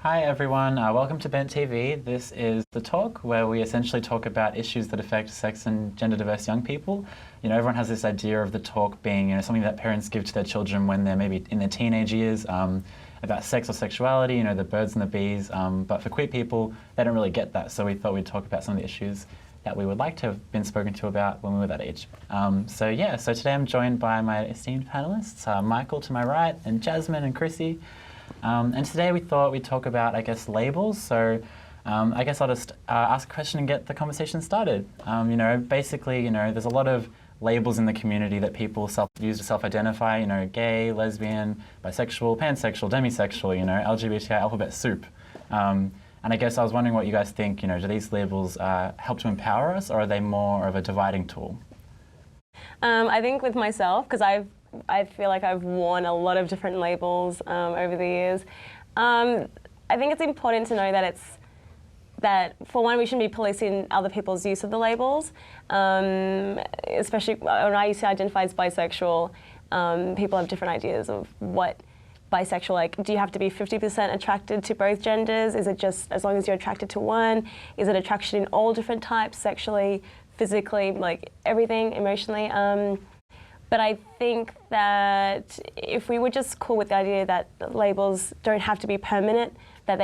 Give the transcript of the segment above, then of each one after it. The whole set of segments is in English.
Hi everyone, welcome to Bent TV. This is The Talk, where we essentially talk about issues that affect sex and gender diverse young people. You know, everyone has this idea of The Talk being, something that parents give to their children when they're maybe in their teenage years, about sex or sexuality, the birds and the bees. But for queer people, they don't really get that. So we thought we'd talk about some of the issues that we would like to have been spoken to about when we were that age. So today I'm joined by my esteemed panelists, Michael to my right, and Jasmine and Chrissy. And today we thought we'd talk about, labels. So I guess I'll just ask a question and get the conversation started. Basically, there's a lot of labels in the community that people use to self-identify, gay, lesbian, bisexual, pansexual, demisexual, LGBTI alphabet soup. And I guess I was wondering what you guys think, do these labels help to empower us, or are they more of a dividing tool? I think with myself, because I feel like I've worn a lot of different labels over the years. I think it's important to know that for one, we shouldn't be policing other people's use of the labels, especially when I used to identify as bisexual. People have different ideas of what bisexual, do you have to be 50% attracted to both genders? Is it just as long as you're attracted to one? Is it attraction in all different types, sexually, physically, everything, emotionally? But I think that if we were just cool with the idea that labels don't have to be permanent, that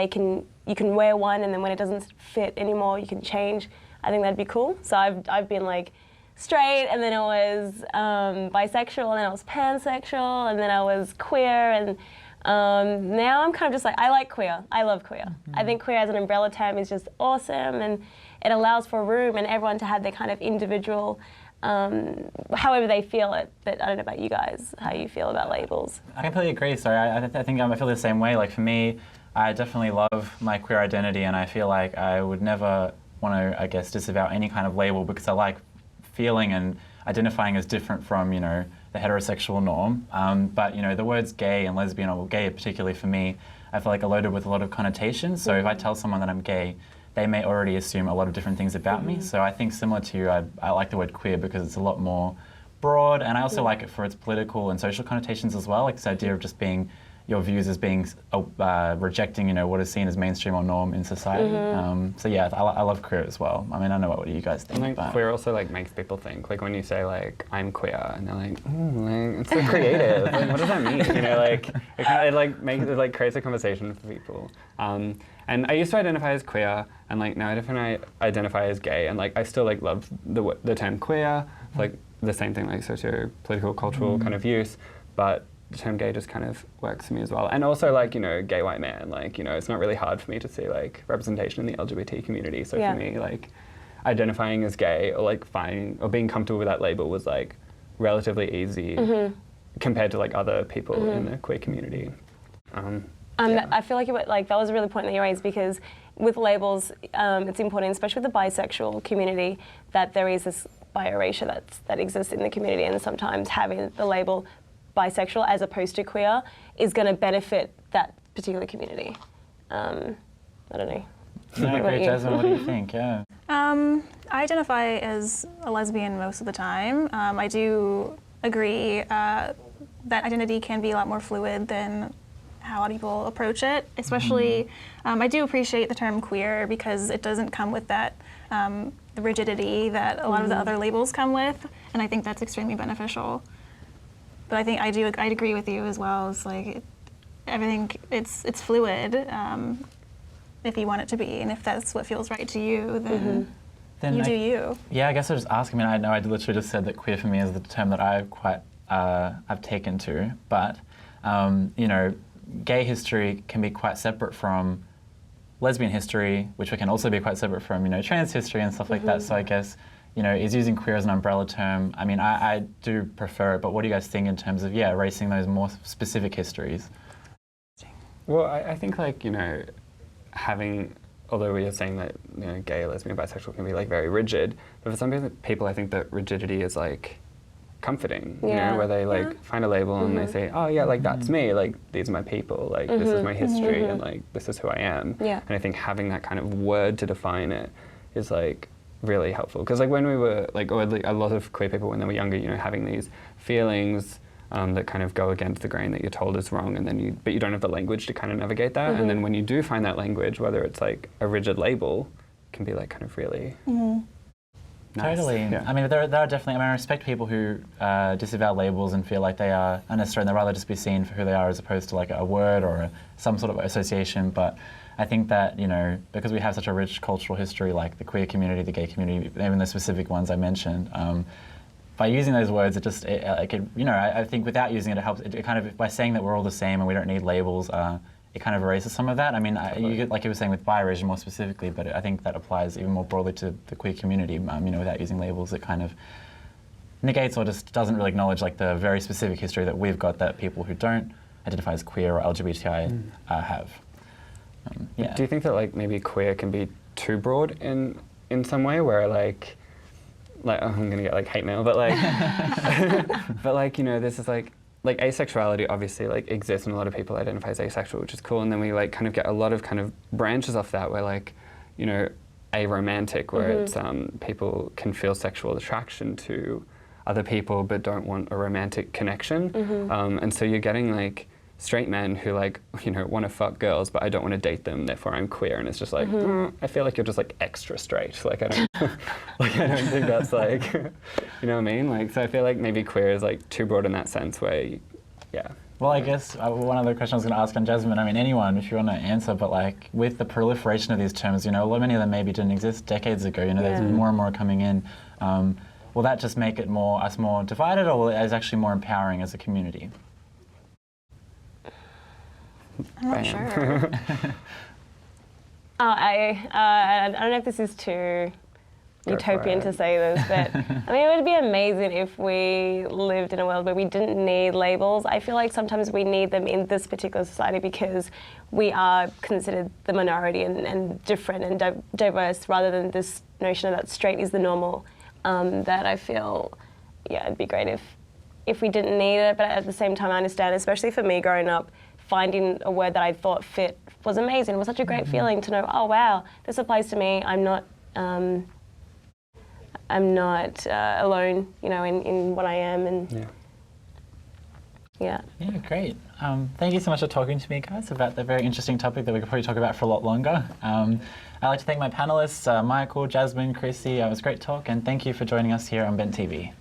you can wear one and then when it doesn't fit anymore, you can change, I think that'd be cool. So I've been straight, and then I was bisexual, and then I was pansexual, and then I was queer, and now I'm kind of just I like queer. I love queer. Mm-hmm. I think queer as an umbrella term is just awesome, and it allows for room and everyone to have their kind of individual, however they feel it. But I don't know about you guys, how you feel about labels. I completely agree. Sorry, I think I feel the same way. For me, I definitely love my queer identity, and I feel like I would never want to, disavow any kind of label, because I like feeling and identifying as different from, the heterosexual norm. But, the words gay and lesbian, or gay particularly for me, I feel are loaded with a lot of connotations. So if I tell someone that I'm gay, they may already assume a lot of different things about me. So I think similar to you, I like the word queer because it's a lot more broad, and I also like it for its political and social connotations as well, this idea of just being your views as being rejecting, what is seen as mainstream or norm in society. So yeah, I love queer as well. I mean, I don't know what you guys think. And queer also makes people think. When you say I'm queer, and they're ooh, it's so creative. What does that mean? It creates a conversation for people. And I used to identify as queer, and now I definitely identify as gay, and I still love the term queer, the same thing socio-political, cultural kind of use, but the term gay just kind of works for me as well. And also gay white man, it's not really hard for me to see representation in the LGBT community. So for me, identifying as gay or finding or being comfortable with that label was relatively easy compared to other people in the queer community. I feel that was a really point that you raised, because with labels, it's important, especially with the bisexual community, that there is this bi-erasure that exists in the community, and sometimes having the label bisexual as opposed to queer is going to benefit that particular community. I don't know. No, great, Jasmine, what do you think? Yeah. I identify as a lesbian most of the time. I do agree that identity can be a lot more fluid than how a lot of people approach it, especially I do appreciate the term queer because it doesn't come with that the rigidity that a lot of the other labels come with, and I think that's extremely beneficial. But I think I'd agree with you as well. It's everything, it's fluid if you want it to be, and if that's what feels right to you, then you do you. Yeah, I guess I'll just ask. I know I literally just said that queer for me is the term that I've taken to, but gay history can be quite separate from lesbian history, which can also be quite separate from trans history and stuff like that. So I guess is using queer as an umbrella term. I do prefer it, but what do you guys think in terms of, erasing those more specific histories? Well, I think having, although we are saying that gay, lesbian, bisexual can be very rigid, but for some people I think that rigidity is comforting, where they find a label and they say, oh yeah, that's me, these are my people, this is my history, and this is who I am. Yeah. And I think having that kind of word to define it is really helpful, because when we were or a lot of queer people when they were younger, having these feelings that kind of go against the grain that you're told is wrong, and then but you don't have the language to kind of navigate that. And then when you do find that language, whether it's like a rigid label, can be like kind of really nice. Totally. Yeah. I mean, there are definitely. I mean, I respect people who disavow labels and feel like they are unnecessary, and they'd rather just be seen for who they are as opposed to like a word or some sort of association. But I think that, you know, because we have such a rich cultural history, like the queer community, the gay community, even the specific ones I mentioned, by using those words, I think without using it, it helps. It kind of, by saying that we're all the same and we don't need labels, it kind of erases some of that. I mean, you get, like you were saying with biracial more specifically, but I think that applies even more broadly to the queer community. You know, without using labels, it kind of negates or just doesn't really acknowledge like the very specific history that we've got that people who don't identify as queer or LGBTI have. Yeah. Do you think that like maybe queer can be too broad in some way, where like I'm gonna get like hate mail, but like but like, you know, this is like asexuality obviously like exists, and a lot of people identify as asexual, which is cool, and then we like kind of get a lot of kind of branches off that, where like, you know, aromantic, where it's people can feel sexual attraction to other people but don't want a romantic connection, and so you're getting like straight men who like, you know, want to fuck girls, but I don't want to date them, therefore I'm queer, and it's just like, I feel like you're just like extra straight. Like I don't, like I don't think that's like, you know what I mean? Like, so I feel like maybe queer is like too broad in that sense, where, yeah. Well, I guess one other question I was going to ask on Jasmine, I mean, anyone, if you want to answer, but like with the proliferation of these terms, you know, many of them maybe didn't exist decades ago, you know, there's more and more coming in. Will that just make it us more divided, or will it is actually more empowering as a community? I'm not sure. I don't know if this is too utopian to say this, but I mean, it would be amazing if we lived in a world where we didn't need labels. I feel like sometimes we need them in this particular society because we are considered the minority and different and diverse, rather than this notion that straight is the normal. That I feel, it'd be great if we didn't need it, but at the same time I understand, especially for me growing up, finding a word that I thought fit was amazing. It was such a great feeling to know, oh wow, this applies to me. I'm not alone, you know, in what I am, and yeah. Yeah, great. Thank you so much for talking to me, guys, about the very interesting topic that we could probably talk about for a lot longer. I'd like to thank my panelists, Michael, Jasmine, Chrissy. It was a great talk, and thank you for joining us here on Bent TV.